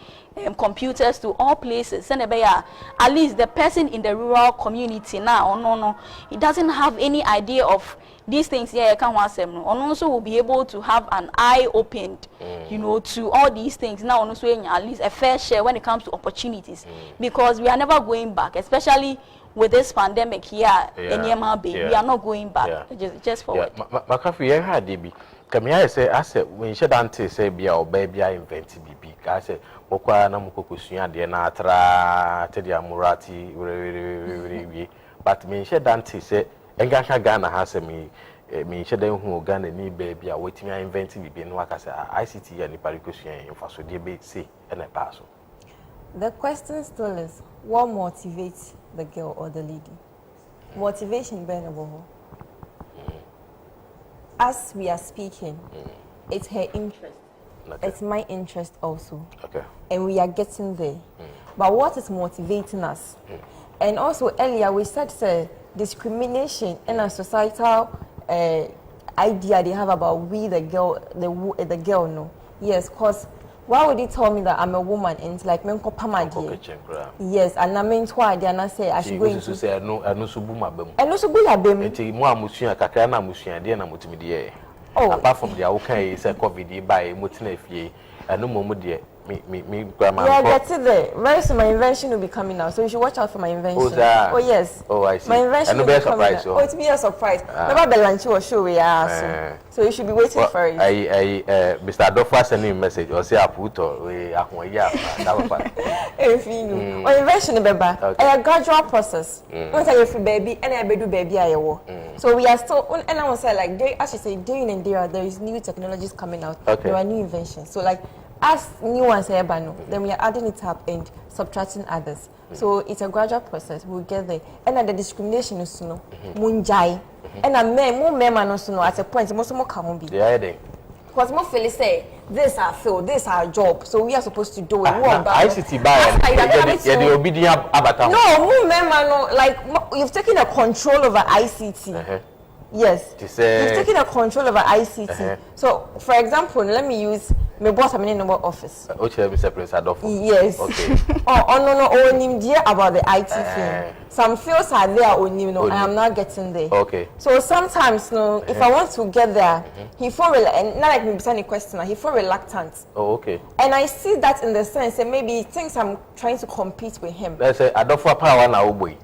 computers to all places. At least the person in the rural community now, he doesn't have any idea of these things here, and also will be able to have an eye opened, to all these things. Now, also at least a fair share when it comes to opportunities, because we are never going back, especially with this pandemic here in Yemabe. We are not going back, just forward. Makafi, you had DB. Come here, I said, when she dante say, be our baby, I invented BB. I said, Okwa na mukukusunya de na atra te dia murati we but me she dante say enga Ghana ha se me she dan hu Ghana ni baby a wetimi a invent bibi no aka say ICT ya ni parikusunya infaso de be say na pass. The question still is, what motivates the girl or the lady? Motivation benable. As we are speaking, it's her interest. Okay. It's my interest also. Okay. And we are getting there. But what is motivating us? And also earlier we said discrimination and a societal idea they have about we the girl no. Yes, because why would he tell me that I'm a woman and it's like menko pamadi? Yes, and I mean why they na say I should go into say no subu mabem. No subu ya bem. Enti mo amusua kakra na amusua de na motimi de. Apart from the okay say COVID by motina fie and no de me grandma. Yeah, that's it there. Very soon my invention will be coming out, so you should watch out for my invention. Oh yes. Oh, I see. My invention will be coming out. Oh, it's me a surprise. Never the lunch or show we are so you should be waiting for it. Mr. Adolfo sending a message or say I put or we are if you know. My invention beba a gradual process. Once I free baby and I do baby I will. So we are still and I was say like day as you say day in and day out there is new technologies coming out. There are new inventions. So like as new ones here, then we are adding it up and subtracting others. So it's a gradual process. We'll get there. And then the discrimination is munjai. And a men also at a point most more can be. Because most feel say this our field, this our job. So we are supposed to do it. ICT by the obedient avatar. No, men like you've taken a control over ICT. Yes, you've taken a control over ICT. So, for example, let me use my boss number office. Yes. Okay. No, about the IT thing. Some fields are there only, and I'm not getting there. Okay. So sometimes, if I want to get there, he feel and not like me sending a question, he feel reluctant. Oh, okay. And I see that in the sense that maybe he thinks I'm trying to compete with him. Let's say I don't for power now, boy.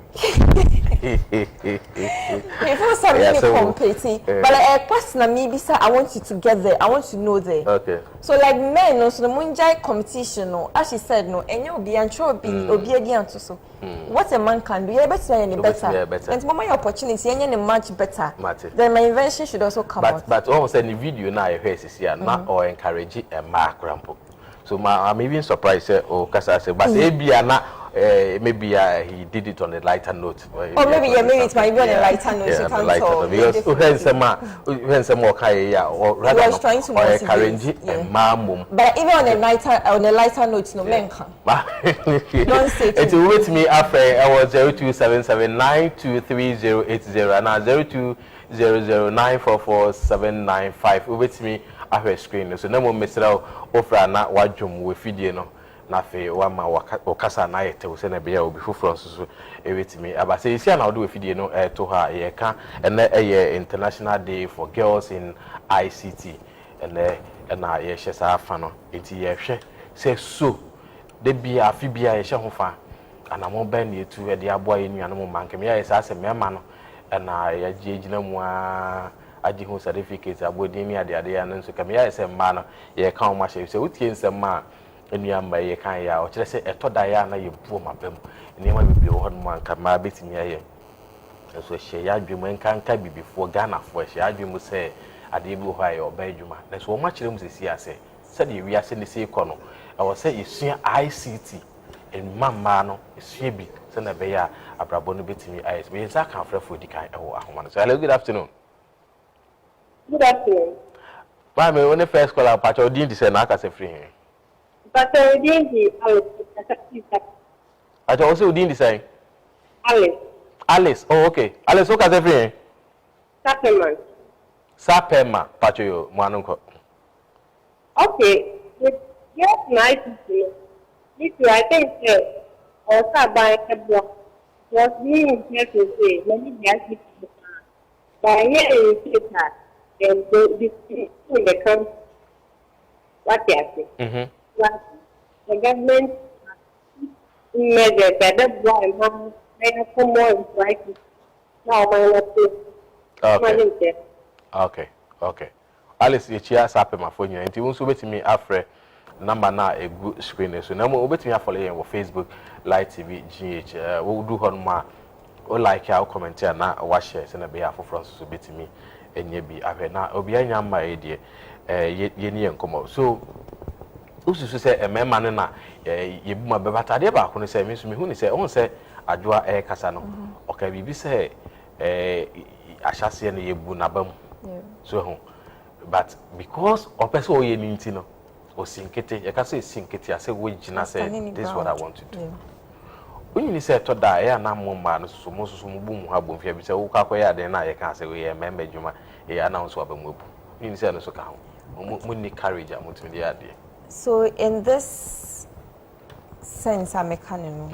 Before something competing, but like personally, maybe sir, I want you to get there. I want to know there. Okay. So like men, no, so the munjai competition, no, as she said, no, and you'll be and sure be again to so. What a man can do, you're better any better. And my opportunity, any much better. Then my invention should also come out. But almost any video now I hear is here, not or encourage a mark rampo. So I'm even surprised, oh, Kasa, but maybe maybe he did it on a lighter note. Or maybe it might be on a lighter note. Yeah, on a lighter note. Because when some more or rather was trying to motivate a mom. But even on a lighter note, no men can. Don't say it. It will wait me after I was 0277923080 and now 0200944795. Wait me after screen. So no more Mr. Ofra na wajum we video no. Na fe wa ma wakasa na yete wo se na bia obi fufuro so ewetimi aba se isi na odo fidie no to ha ye ka ene eye International Day for Girls in ICT ene na ye hye sa afa no enti ye hwe se so de bia afi bia ye hye ho fa ana mo ba na etu e de aboa ye nua no mo manke me ye sa se mema no na ye gina mu a agi ho certificate abodin ni ade ya no so ka me ye se ma no ye ka o ma hye se utie nsem ma eniamba ye kan ya o kire se etoda ya na ye buo mabam eniama bibie wo hon man ka ma betimi aye so hye ya adwemu enkanka bibifo Ghana fo hye adwemu se ade bi ho aye oba adwuma na so o ma kire mu sesi ase se de wi ase ne se ikono e wo se isua ICT en mamma no isua bi se na be ya abrabo no betimi aye be nsa kan frefo di kan e wo ahoma no so hello, good afternoon. Good afternoon. Mama, when the first call up, I didn't say na ka se free. But I didn't I also didn't say Alice. Alice, oh okay. Alice, what can I say? Supplement. Sapema, Pacho, Manunko. Okay. Yes, nice to see. This I think also by a block was being here to say many years by here in Kita and this in the country. What you say? The government measures that the blind have more right now. Okay. Alice, you chia sape my phone. And you also bet me after number na a good screen. So now we bet me follow you on Facebook, Light TV, GH. We do on my or like our commentator na watch shares and a behalf of France to bet me and ye be after now. Obianya my idea. Ye and come out. So. Usu say a man na ye buma bebata de ba ko ne say me so me hu ni say on say adwoa kasa no o ka bibi say ahyase na ye bu na bam so hu but because o person o ye ni nti no o sinkete ye ka say sinkete ase wo gina say this is what I want to do when you say to da ya na mo ma no so mo bu mu ha bo mfia bi say wo ka koya de na ye ka say we ye member djuma ye announce wa ba mu bu you say no so ka ho mo ni courage amutumi de ade. So in this sense, I'm a canon.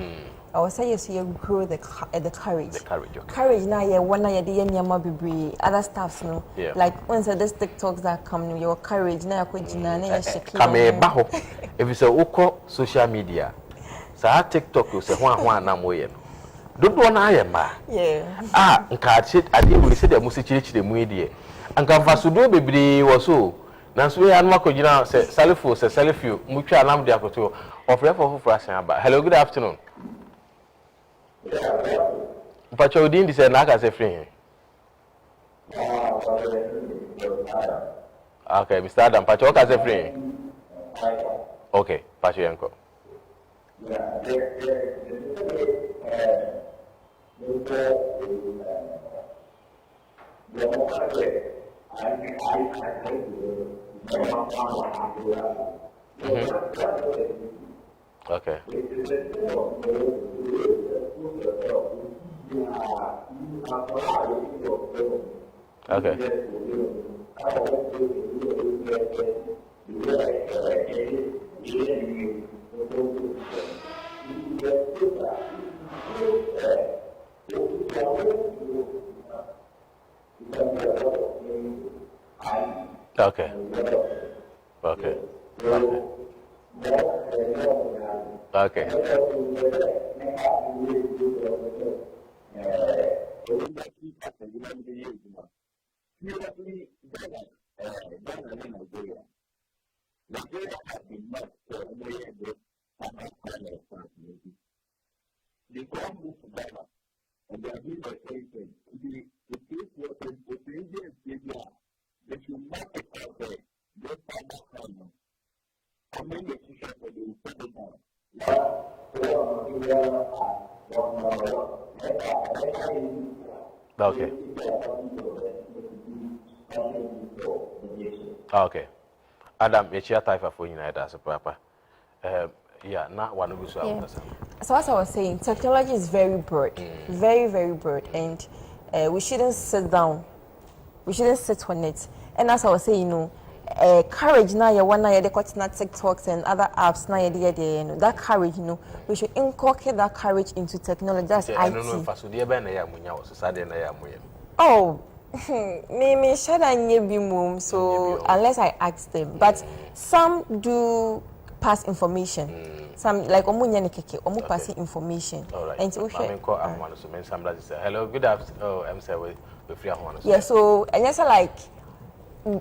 I was saying you grow the courage. The courage. Okay. Courage now, yeah, one night the nyama be other stuffs, no. Yeah. Like once this TikToks that come, your courage now, you're come baho. If you say oko social media, sa TikTok you say one na moye no. Don't wanna ayema. Yeah. Nka shit ade we say the musichirichire mu edie. Anka fasudo bebre wo so. Nanso we anu akogina say Salifio mutwa anam de akoto ofre for asan aba. Hello, good afternoon. Pacho Odin di say na ka say free. Okay, Mr. Adam, Pacho ka say free. Okay, Pacho yanko. Okay. Okay. Okay. Okay. Okay. Okay. Okay. Adam, you type of phone United as a proper. Yeah, not one of Yeah. So as I was saying, technology is very broad, very, very broad, and we shouldn't sit down. We shouldn't sit on it. And as I was saying, courage now you want now the TikToks and other apps now that courage, we should inculcate that courage into technology. That's IT. Oh, me should I be mum so unless I ask them. But some do pass information. Some like omu passing information. All right. And so hello, good afternoon. Oh, I'm sorry. Yeah, so and yes, like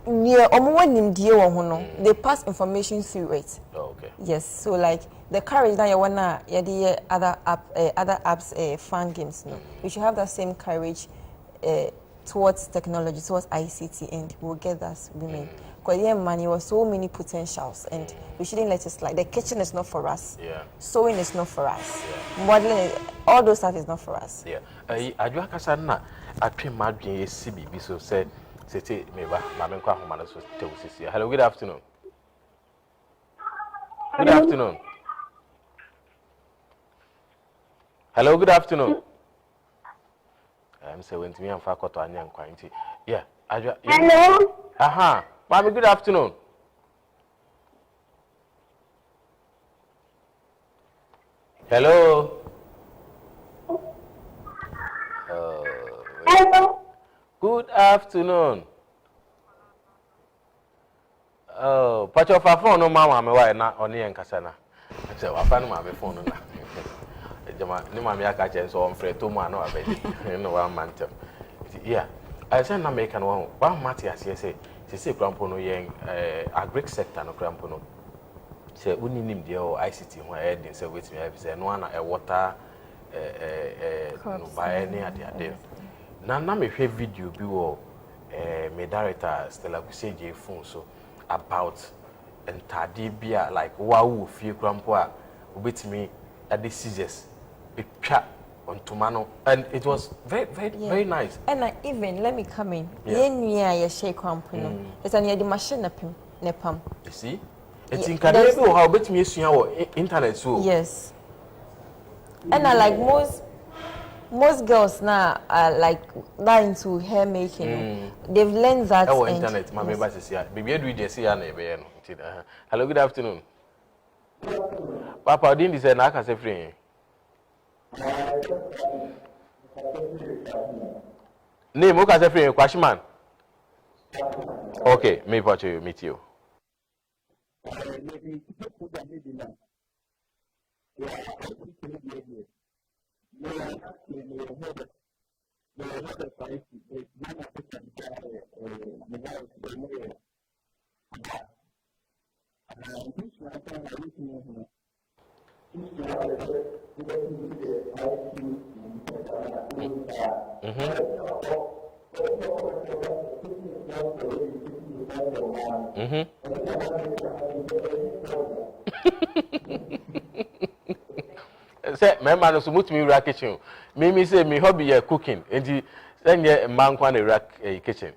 near they pass information through it. Oh, okay. Yes, so like the courage that you wanna the other apps fan games, we should have that same courage towards technology, towards ICT, and we'll get that women. Because yeah, man, you have so many potentials, and we shouldn't let it slide. The kitchen is not for us. Yeah. Sewing is not for us. Yeah. Modeling, all those stuff is not for us. Yeah. Ajua kasa na atwe madwen yesi bibi so say meba ma me kwa homa no so tewusisi. Hello, good afternoon. Good afternoon. Hello, good afternoon. I'm say when me am fa koto anya nkwa nti. Yeah, Ajua. Hello. Aha. Mami, good afternoon. Hello. Hello. Good afternoon. Oh, patch of a phone no mama me why na oni en kasa na. Say wa fa no ma me phone na. Ejama ni ma me aka che so on frɛ to mu ana abedi. No one man tem. Yeah. I say na make no one mati ase say krampo no yen agric sector no krampo no. Say uninim de o ICT ho e din say wetimi have say no na e water no buy any ade. Na me hwe video bi wo me director Stella Kuseje phone so about entade bia like wow fie krampo a obetimi ade scissors etwa ontomano, and it was very nice. And even let me come in. Yeah, shake company. It's an the machine nepam. You see? It's incredible how bet me our internet so. Yes. And I like most girls now are like that into hair making. They've learned that. Our internet, my members is here. Baby, do you see hello, good afternoon. Papa, didn't say I can say free. Name okay say free Kwashman. Okay, me watch you meet you. Say, my man is to me rack kitchen. Me say me hobby is cooking, and he send a man can a rack a kitchen.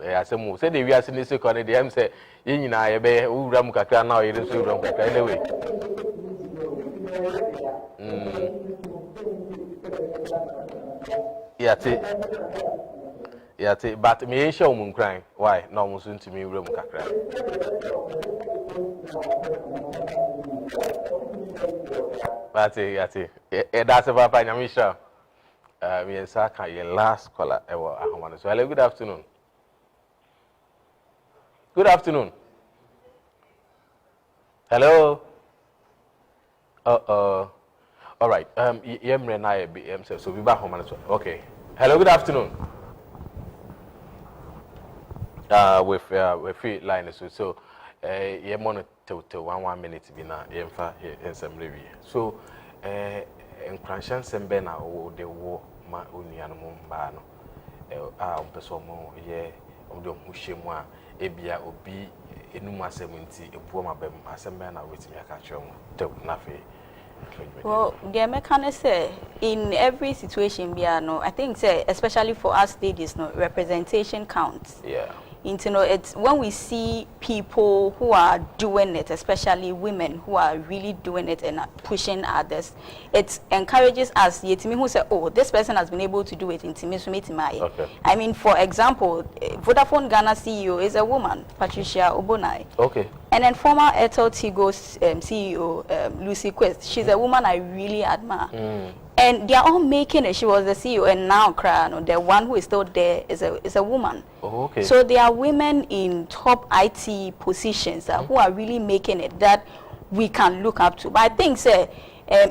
I say we are seeing this corner. The say, you know, I be uram kakra now. You just uram kakra anyway. Yeah, but me ain't show moon crying. Why? No one soon to me room kakra. But that's about fine. I'm sure. Me and Saka, your last caller. So hello, good afternoon. Good afternoon. Hello. All right. Yemre na ye so we back home and so. Okay. Hello. Good afternoon. With free line so you want to 1 minute be na yemfa ensem rewi. So nkwanshan sembe na o de wo ma onuanu mo mba no umpeso mo ye omdo hwehwemu a ebia obi enum asem nti ebuo mabem asem na wetimi aka kyerɛ mo to na fe. Well, the mechanic say in every situation, I think say especially for us ladies, no representation counts. Yeah. It's when we see people who are doing it, especially women who are really doing it and pushing others, it encourages us. Yetimi who say, oh, this person has been able to do it. Okay. I mean, for example, Vodafone Ghana CEO is a woman, Patricia Obonai. Okay. And then former Airtel Tigo CEO, Lucy Quest, she's a woman I really admire. And they are all making it. She was the CEO, and now the one who is still there is a woman. Oh, okay. So there are women in top IT positions who are really making it that we can look up to. But I think, say,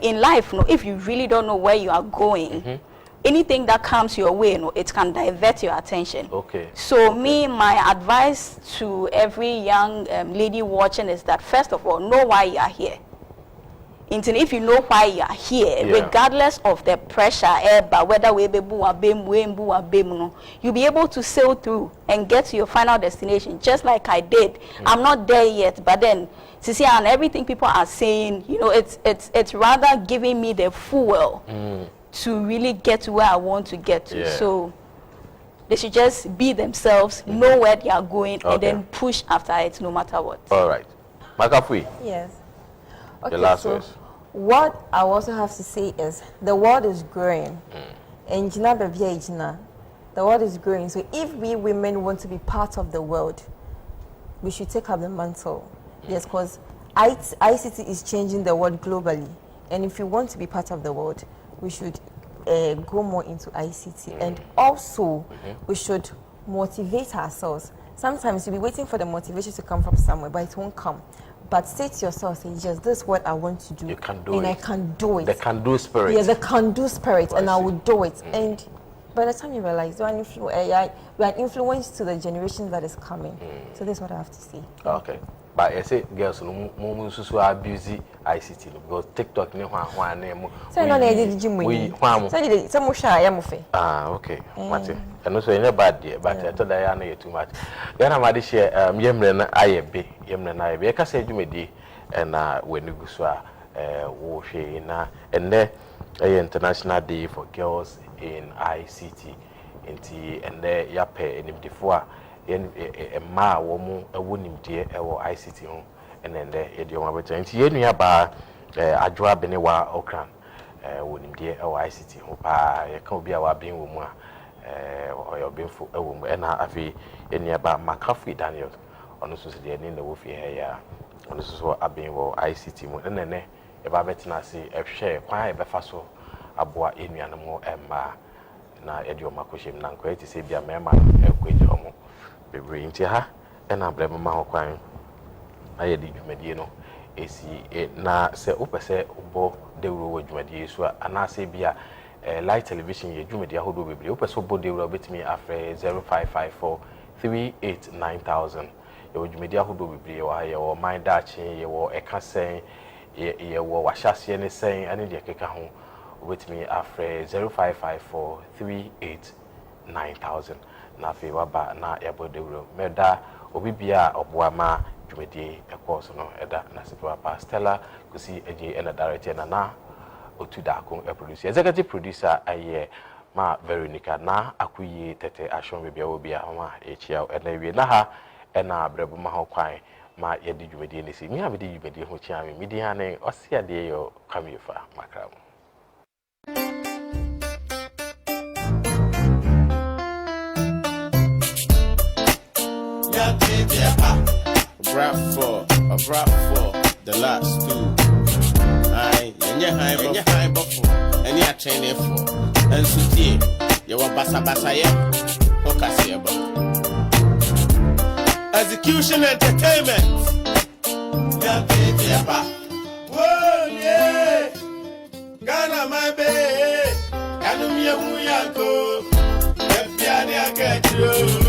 in life, if you really don't know where you are going, anything that comes your way, it can divert your attention. Okay. So my advice to every young lady watching is that first of all, know why you are here. If you know why you are here, regardless of the pressure, whether you'll be able to sail through and get to your final destination, just like I did. I'm not there yet, but then, and everything people are saying, it's rather giving me the fuel to really get to where I want to get to. Yeah. So they should just be themselves, know where they are going, and then push after it no matter what. All right. Makafui. Yes. The last words. What I also have to say is the world is growing. And the world is growing. So if we women want to be part of the world, we should take up the mantle. Yes, because ICT is changing the world globally. And if we want to be part of the world, we should go more into ICT. And also, we should motivate ourselves. Sometimes you'll be waiting for the motivation to come from somewhere, but it won't come. But say to yourself, say, yes, this is what I want to do. You can do it. And I can do it. The can-do spirit. Yeah, the can-do spirit, and I will do it. Mm. And by the time you realize, you are an influence to the generation that is coming. So that's what I have to say. Okay. But I say, girls, no abuse ICT because TikTok ne one name. So no need gym we. So mo sha ya mo fe. Okay. Mate. And also any bad there, but I thought I know too much. Then I'm at share yemre na ayebe, yemre na ayebe. Ka say dwumedi and when you go so wo hwe na and International Day for Girls in ICT. Nti and yape enimdifo a ma wo mu ewo nimdie ewo ICT ho enende ye de oma beto nti ye nua ba adwoa bene wa okran wo nimdie ewo ICT ho pa ye ka obi a wa ben wo mu a oyo benfo ewo mu na afi enua ba Makafi Daniel ono so se de ni na wo fi he ya ono so aben wo ICT mu enene e ba betina se ehwe kwan e befa so aboa enua no mu emma na ye de oma kohim na nkwa ti se bia mema ekweje omo bebre nti ha na brema ma ho kwan aye di dwumadie no esi na se opese obo dewuro wa dwumadie so ana se bia live television ye dwumadie ahodo bebre opese obo dewuro betimi afre 0554 389,000 ye dwumadie ahodo bebre wa ye wo mind dachi ye wo ekasen ye wo wahase ne sen ane de keka ho betimi afre 0554 389,000 na fe waba na yabodewro meda obibia oboama dwumedie ekos no eda na sepa pa Stella kusi eje ena director na otuda ko producer executive producer aye ma Veronica na akuyi tete ashon bibia obia ma echia ena wie na ha ena abrebo ma ho kwan ma yedi dwumedie ne si mi abedi dwumedie ho chia mi di ha ne osia de yo kamiefa makram A rap for the last two. Aye, and your high buffalo, and your training for. And so, you were basa, yeah, Execution Entertainment. ya pepa. Whoa, yeah. Ghana, my baby. Can't you hear me? Epiani, I get you.